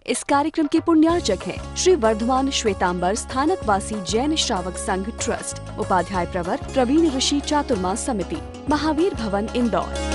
इस कार्यक्रम के पुण्यार्चक हैं श्री वर्धमान श्वेतांबर स्थानकवासी जैन श्रावक संघ ट्रस्ट, उपाध्याय प्रवर प्रवीण ऋषि चातुर्मास समिति, महावीर भवन, इंदौर।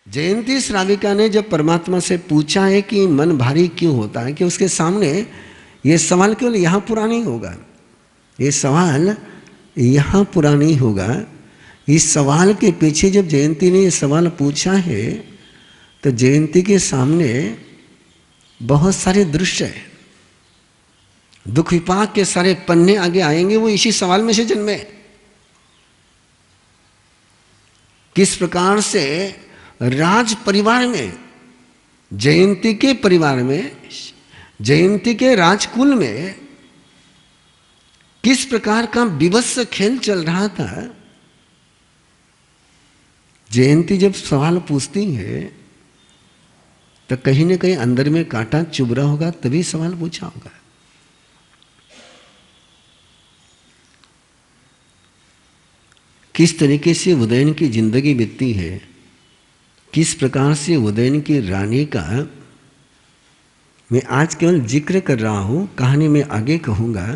जयंती श्राविका ने जब परमात्मा से पूछा है कि मन भारी क्यों होता है, कि उसके सामने ये सवाल केवल यहाँ पूरा नहीं होगा, ये सवाल यहाँ पूरा नहीं होगा। इस सवाल के पीछे जब जयंती ने ये सवाल पूछा है तो जयंती के सामने बहुत सारे दृश्य हैं, दुख विपाक के सारे पन्ने आगे आएंगे, वो इसी सवाल में से जन्मे। किस प्रकार से राज परिवार में, जयंती के परिवार में, जयंती के राजकुल में किस प्रकार का विवश खेल चल रहा था। जयंती जब सवाल पूछती है तो कहीं न कहीं अंदर में कांटा चुभ रहा होगा, तभी सवाल पूछा होगा। किस तरीके से उदयन की जिंदगी बीतती है, किस प्रकार से उदयन की रानी का मैं आज केवल जिक्र कर रहा हूं, कहानी में आगे कहूंगा।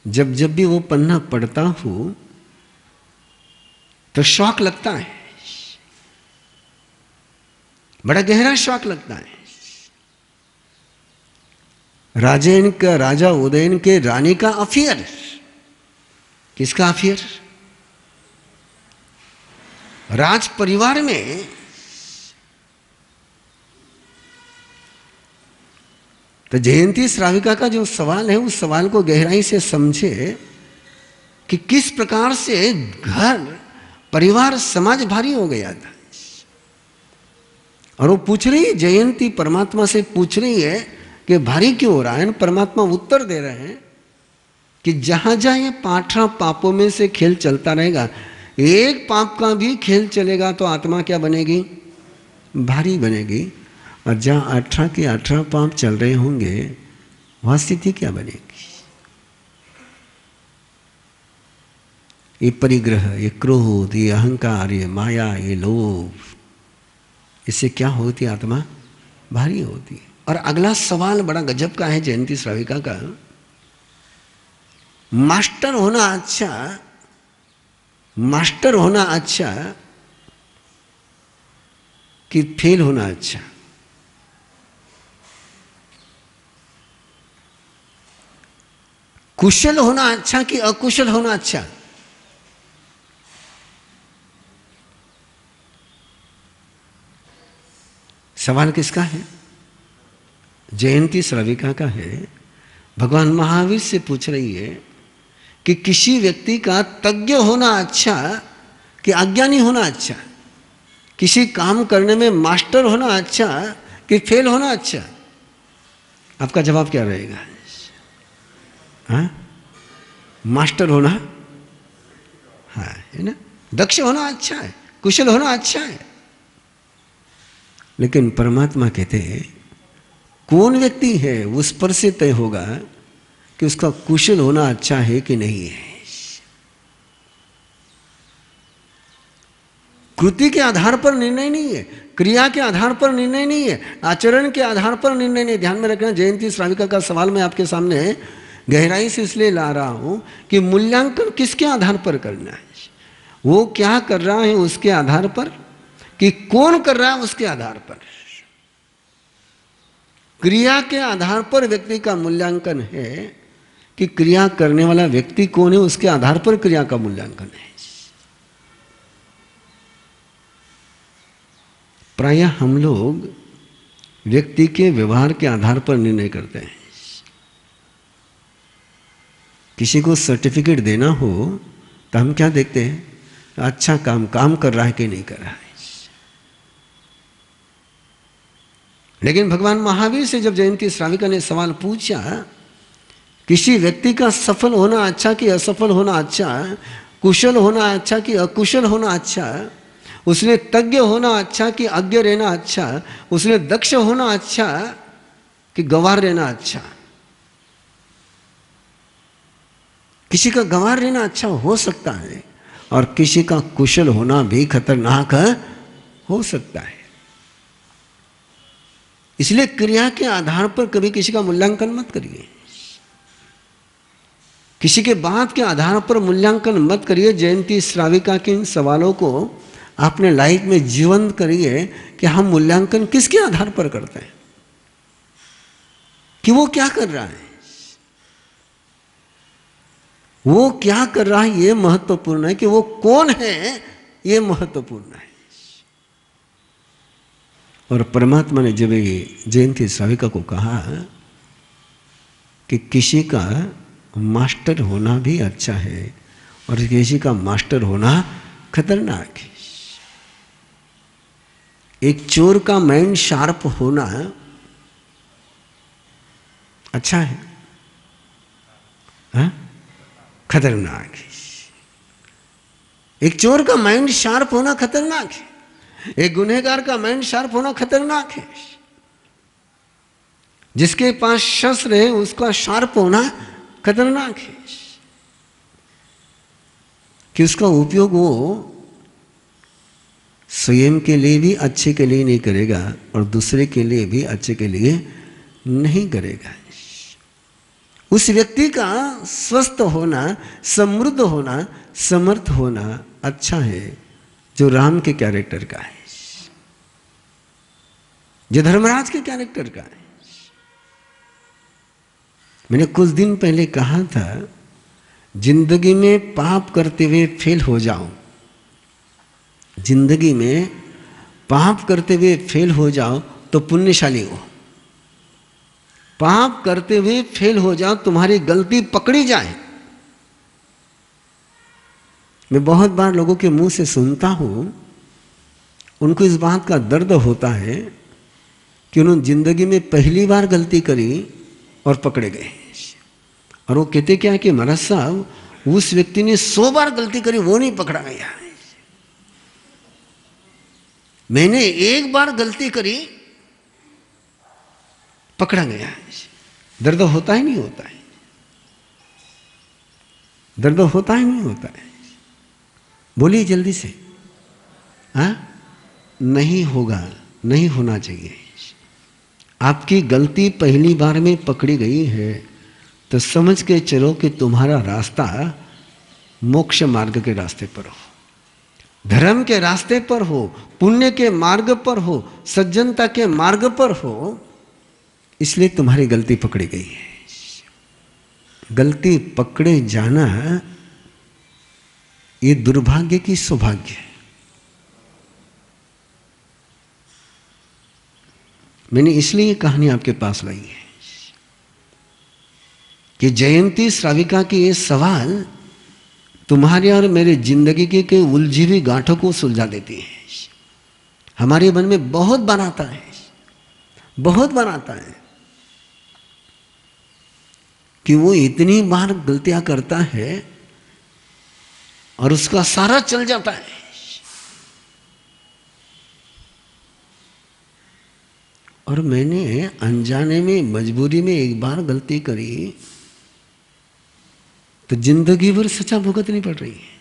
जब जब भी वो पन्ना पढ़ता हूं तो शौक लगता है, बड़ा गहरा शौक लगता है। राजा उदयन के रानी का अफेयर। किसका अफेयर? राज परिवार में। तो जयंती श्राविका का जो सवाल है उस सवाल को गहराई से समझे कि किस प्रकार से घर परिवार समाज भारी हो गया था। और वो पूछ रही है, जयंती परमात्मा से पूछ रही है कि भारी क्यों हो रहा है। परमात्मा उत्तर दे रहे हैं कि जहां जहां ये 18 पापों में से खेल चलता रहेगा, एक पाप का भी खेल चलेगा तो आत्मा क्या बनेगी? भारी बनेगी। और जहाँ 18 के 18 पाप चल रहे होंगे वहाँ स्थिति क्या बनेगी? ये परिग्रह, ये क्रोध, ये अहंकार, ये माया, ये लोभ, इससे क्या होती है? आत्मा भारी होती है। और अगला सवाल बड़ा गजब का है जयंती श्राविका का। मास्टर होना अच्छा, मास्टर होना अच्छा कि फेल होना अच्छा? कुशल होना अच्छा कि अकुशल होना अच्छा? सवाल किसका है? जयंती श्राविका का है। भगवान महावीर से पूछ रही है कि किसी व्यक्ति का तज्ञ होना अच्छा कि अज्ञानी होना अच्छा? किसी काम करने में मास्टर होना अच्छा कि फेल होना अच्छा? आपका जवाब क्या रहेगा? हाँ, मास्टर होना, हाँ, है ना? दक्ष होना अच्छा है, कुशल होना अच्छा है। लेकिन परमात्मा कहते हैं कौन व्यक्ति है उस पर से तय होगा कि उसका कुशल होना अच्छा है कि नहीं है। कृति के आधार पर निर्णय नहीं है, क्रिया के आधार पर निर्णय नहीं है, आचरण के आधार पर निर्णय नहीं। ध्यान में रखना, जयंती श्राविका का सवाल मैं आपके सामने गहराई से इसलिए ला रहा हूं कि मूल्यांकन किसके आधार पर करना है? वो क्या कर रहा है उसके आधार पर, कि कौन कर रहा है उसके आधार पर। क्रिया के आधार पर व्यक्ति का मूल्यांकन है कि क्रिया करने वाला व्यक्ति कौन है, उसके आधार पर क्रिया का मूल्यांकन है। प्रायः हम लोग व्यक्ति के व्यवहार के आधार पर निर्णय करते हैं। किसी को सर्टिफिकेट देना हो तो हम क्या देखते हैं? अच्छा काम कर रहा है कि नहीं कर रहा है। लेकिन भगवान महावीर से जब जयंती श्राविका ने सवाल पूछा, किसी व्यक्ति का सफल होना अच्छा कि असफल होना अच्छा, कुशल होना अच्छा कि अकुशल होना अच्छा, उसने तज्ञ होना अच्छा कि अज्ञ रहना अच्छा, उसने दक्ष होना अच्छा कि गंवार रहना अच्छा। किसी का गंवार रहना अच्छा हो सकता है और किसी का कुशल होना भी खतरनाक हो सकता है। इसलिए क्रिया के आधार पर कभी किसी का मूल्यांकन मत करिए, किसी के बात के आधार पर मूल्यांकन मत करिए। जयंती श्राविका के इन सवालों को अपने लाइफ में जीवंत करिए कि हम मूल्यांकन किसके आधार पर करते हैं, कि वो क्या कर रहा है, वो क्या कर रहा है, ये महत्वपूर्ण है, कि वो कौन है ये महत्वपूर्ण है। और परमात्मा ने जब ये जयंती श्राविका को कहा कि किसी का मास्टर होना भी अच्छा है और किसी का मास्टर होना खतरनाक है। एक चोर का माइंड शार्प होना अच्छा है, हा? खतरनाक है। एक चोर का माइंड शार्प होना खतरनाक है, एक गुनहगार का माइंड शार्प होना खतरनाक है। जिसके पास शस्त्र है उसका शार्प होना खतरनाक है, कि उसका उपयोग वो स्वयं के लिए भी अच्छे के लिए नहीं करेगा और दूसरे के लिए भी अच्छे के लिए नहीं करेगा। उस व्यक्ति का स्वस्थ होना, समृद्ध होना, समर्थ होना अच्छा है, जो राम के कैरेक्टर का है, जो धर्मराज के कैरेक्टर का है। मैंने कुछ दिन पहले कहा था, जिंदगी में पाप करते हुए फेल हो जाओ, जिंदगी में पाप करते हुए फेल हो जाओ तो पुण्यशाली हो। पाप करते हुए फेल हो जाओ, तुम्हारी गलती पकड़ी जाए। मैं बहुत बार लोगों के मुंह से सुनता हूं, उनको इस बात का दर्द होता है कि उन्होंने जिंदगी में पहली बार गलती करी और पकड़े गए, और वो कहते क्या है कि महाराज साहब, उस व्यक्ति ने 100 बार गलती करी, वो नहीं पकड़ा गया, मैंने एक बार गलती करी पकड़ा गया। दर्द होता ही नहीं होता है, दर्द होता ही नहीं होता है। बोलिए जल्दी से, हाँ? नहीं होगा, नहीं होना चाहिए। आपकी गलती पहली बार में पकड़ी गई है तो समझ के चलो कि तुम्हारा रास्ता मोक्ष मार्ग के रास्ते पर हो, धर्म के रास्ते पर हो, पुण्य के मार्ग पर हो, सज्जनता के मार्ग पर हो, इसलिए तुम्हारी गलती पकड़ी गई है। गलती पकड़े जाना ये दुर्भाग्य की सौभाग्य है। मैंने इसलिए ये कहानी आपके पास लाई है कि जयंती श्राविका के ये सवाल तुम्हारे और मेरे जिंदगी के उलझी हुई गांठों को सुलझा देती है। हमारे मन में बहुत बार आता है, बहुत बार आता है कि वो इतनी बार गलतियां करता है और उसका सारा चल जाता है, और मैंने अनजाने में, मजबूरी में एक बार गलती करी तो जिंदगी भर सजा भुगतनी पड़ रही है।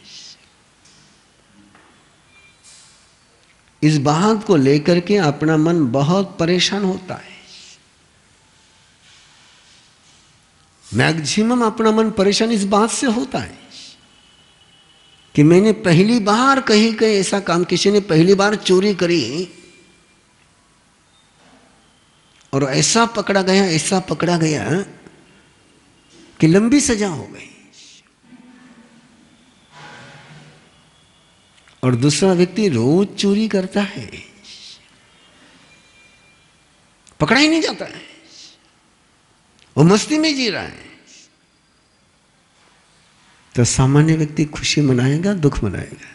इस बात को लेकर के अपना मन बहुत परेशान होता है। मैक्सिमम अपना मन परेशान इस बात से होता है कि मैंने पहली बार कहीं ऐसा काम, किसी ने पहली बार चोरी करी और ऐसा पकड़ा गया, ऐसा पकड़ा गया कि लंबी सजा हो गई, और दूसरा व्यक्ति रोज चोरी करता है, पकड़ा ही नहीं जाता है, वो मस्ती में जी रहा है। तो सामान्य व्यक्ति खुशी मनाएगा, दुख मनाएगा?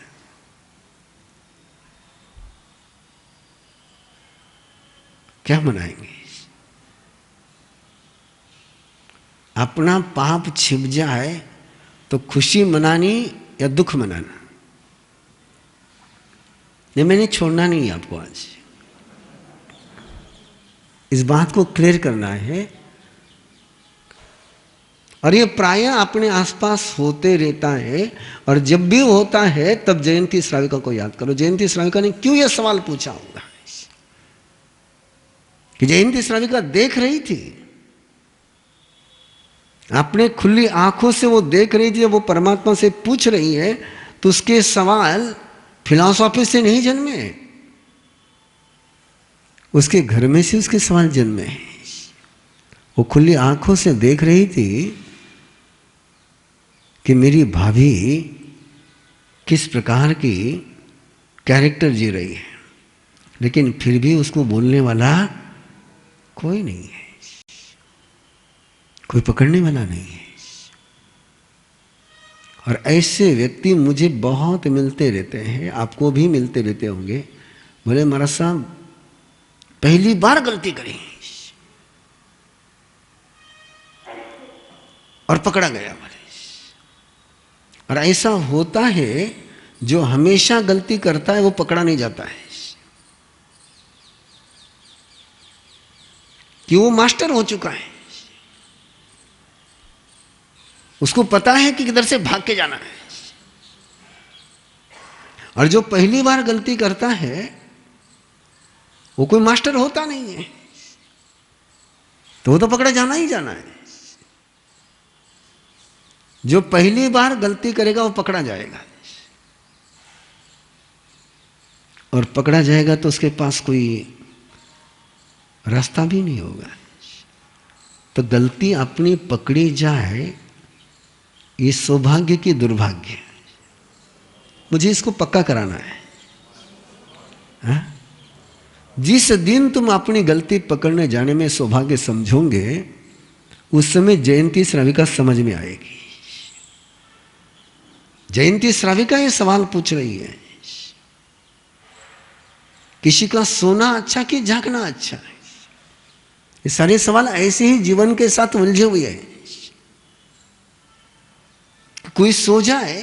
क्या मनाएंगे? अपना पाप छिप जाए तो खुशी मनानी या दुख मनाना? नहीं, मैंने छोड़ना नहीं है आपको आज। इस बात को क्लियर करना है। और ये प्राय अपने आसपास होते रहता है, और जब भी होता है तब जयंती श्राविका को याद करो। जयंती श्राविका ने क्यों यह सवाल पूछा होगा कि जयंती श्राविका देख रही थी, अपने खुली आंखों से वो देख रही थी। वो परमात्मा से पूछ रही है तो उसके सवाल फिलॉसफी से नहीं जन्मे, उसके घर में से उसके सवाल जन्मे। वो खुली आंखों से देख रही थी कि मेरी भाभी किस प्रकार की कैरेक्टर जी रही है, लेकिन फिर भी उसको बोलने वाला कोई नहीं है, कोई पकड़ने वाला नहीं है। और ऐसे व्यक्ति मुझे बहुत मिलते रहते हैं, आपको भी मिलते रहते होंगे। बोले महाराज साहब पहली बार गलती करी और पकड़ा गया महाराज। और ऐसा होता है, जो हमेशा गलती करता है वो पकड़ा नहीं जाता है, कि वो मास्टर हो चुका है, उसको पता है कि किधर से भाग के जाना है। और जो पहली बार गलती करता है वो कोई मास्टर होता नहीं है, तो वो तो पकड़ा जाना ही जाना है। जो पहली बार गलती करेगा वो पकड़ा जाएगा, और पकड़ा जाएगा तो उसके पास कोई रास्ता भी नहीं होगा। तो गलती अपनी पकड़ी जाए, ये सौभाग्य की दुर्भाग्य। मुझे इसको पक्का कराना है, हा? जिस दिन तुम अपनी गलती पकड़ने जाने में सौभाग्य समझोगे, उस समय जयंती श्राविका समझ में आएगी। जयंती श्राविका ये सवाल पूछ रही है, किसी का सोना अच्छा कि जागना अच्छा है? ये सारे सवाल ऐसे ही जीवन के साथ उलझे हुए हैं। कोई सो जाए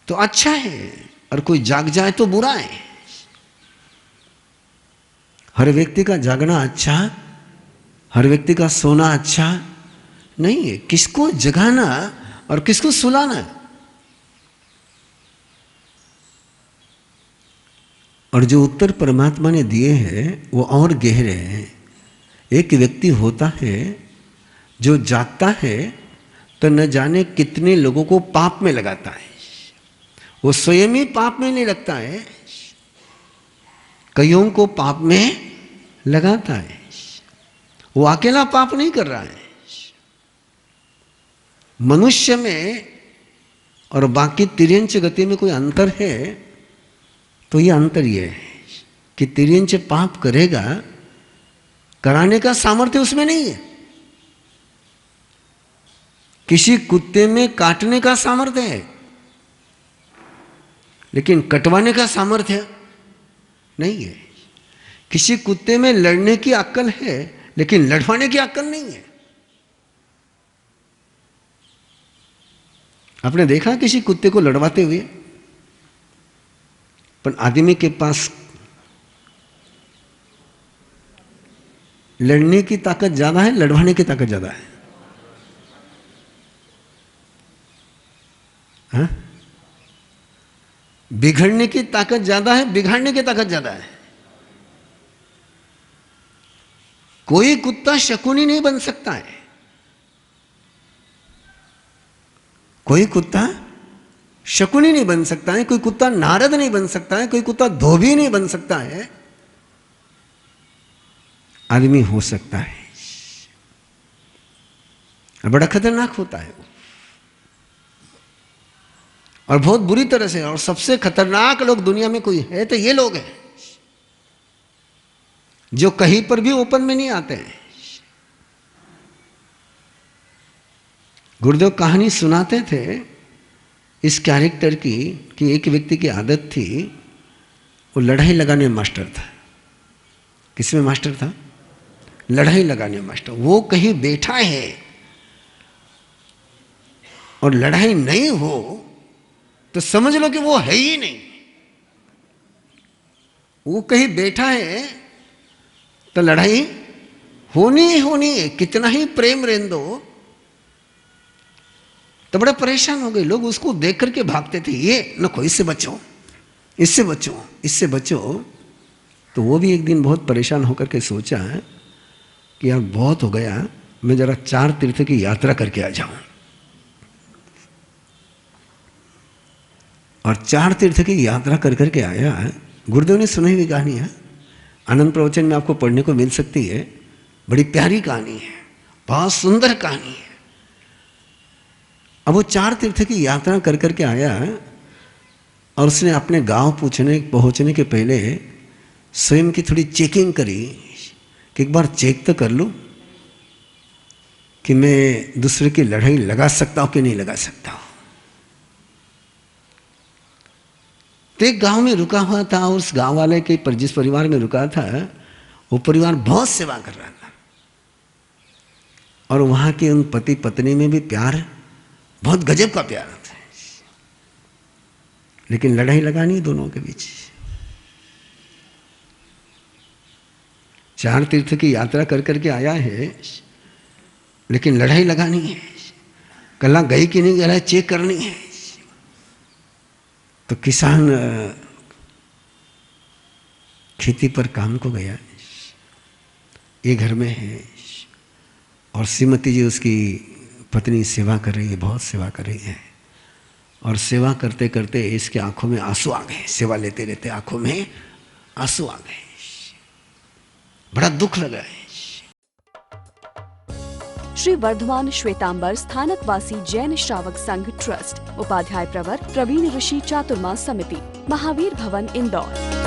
तो अच्छा है, और कोई जाग जाए तो बुरा है। हर व्यक्ति का जागना अच्छा, हर व्यक्ति का सोना अच्छा नहीं है। किसको जगाना और किसको सुलाना। और जो उत्तर परमात्मा ने दिए हैं वो और गहरे हैं। एक व्यक्ति होता है जो जागता है तो न जाने कितने लोगों को पाप में लगाता है। वो स्वयं ही पाप में नहीं लगता है, कईयों को पाप में लगाता है। वो अकेला पाप नहीं कर रहा है। मनुष्य में और बाकी तिर्यंच गति में कोई अंतर है तो ये अंतर ये है कि तिर्यंच पाप करेगा, कराने का सामर्थ्य उसमें नहीं है। किसी कुत्ते में काटने का सामर्थ्य है, लेकिन कटवाने का सामर्थ्य नहीं है। किसी कुत्ते में लड़ने की अक्ल है, लेकिन लड़वाने की अक्ल नहीं है। आपने देखा किसी कुत्ते को लड़वाते हुए? पर आदमी के पास लड़ने की ताकत ज्यादा है, लड़वाने की ताकत ज्यादा है। हाँ? बिगड़ने की ताकत ज्यादा है, बिगाड़ने की ताकत ज्यादा है। कोई कुत्ता शकुनी नहीं बन सकता है। कोई कुत्ता शकुनी नहीं बन सकता है, कोई कुत्ता नारद नहीं बन सकता है, कोई कुत्ता धोबी नहीं बन सकता है। आदमी हो सकता है, और बड़ा खतरनाक होता है वो, और बहुत बुरी तरह से। और सबसे खतरनाक लोग दुनिया में कोई है तो ये लोग हैं जो कहीं पर भी ओपन में नहीं आते हैं। गुरुदेव कहानी सुनाते थे इस कैरेक्टर की कि एक व्यक्ति की आदत थी, वो लड़ाई लगाने में मास्टर था। किसमें मास्टर था? लड़ाई लगाने में मास्टर। वो कहीं बैठा है और लड़ाई नहीं हो तो समझ लो कि वो है ही नहीं। वो कहीं बैठा है तो लड़ाई होनी ही होनी है, कितना ही प्रेम रहने दो। तो बड़ा परेशान हो गए लोग, उसको देख करके भागते थे, ये नको, इससे बचो, इससे बचो, इससे बचो। तो वो भी एक दिन बहुत परेशान होकर के सोचा कि यार बहुत हो गया, मैं जरा 4 तीर्थ की यात्रा करके आ जाऊं। और 4 तीर्थ की यात्रा कर करके आया। गुरुदेव ने सुनाई हुई कहानी है, आनंद प्रवचन में आपको पढ़ने को मिल सकती है। बड़ी प्यारी कहानी है, बहुत सुंदर कहानी है। अब वो 4 तीर्थ की यात्रा कर करके आया और उसने अपने गांव पहुंचने के पहले स्वयं की थोड़ी चेकिंग करी कि एक बार चेक तो कर लूं कि मैं दूसरे की लड़ाई लगा सकता हूं कि नहीं लगा सकता हूं। तो एक गांव में रुका हुआ था, उस गांव वाले के जिस परिवार में रुका था वो परिवार बहुत सेवा कर रहा था, और वहां के उन पति पत्नी में भी प्यार, बहुत गजब का प्यार था, लेकिन लड़ाई लगानी दोनों के बीच। 4 तीर्थ की यात्रा कर करके आया है, लेकिन लड़ाई लगानी है, कला गई कि नहीं गई चेक करनी है। तो किसान खेती पर काम को गया, ये घर में है, और श्रीमती जी उसकी पत्नी सेवा कर रही है, बहुत सेवा कर रही है। और सेवा करते करते इसके आंखों में आंसू आ गए, सेवा लेते लेते आंखों में आंसू आ गए, बड़ा दुख लगा है। श्री वर्धमान श्वेतांबर स्थानकवासी जैन श्रावक संघ ट्रस्ट, उपाध्याय प्रवर प्रवीण ऋषि चातुर्मा समिति, महावीर भवन इंदौर।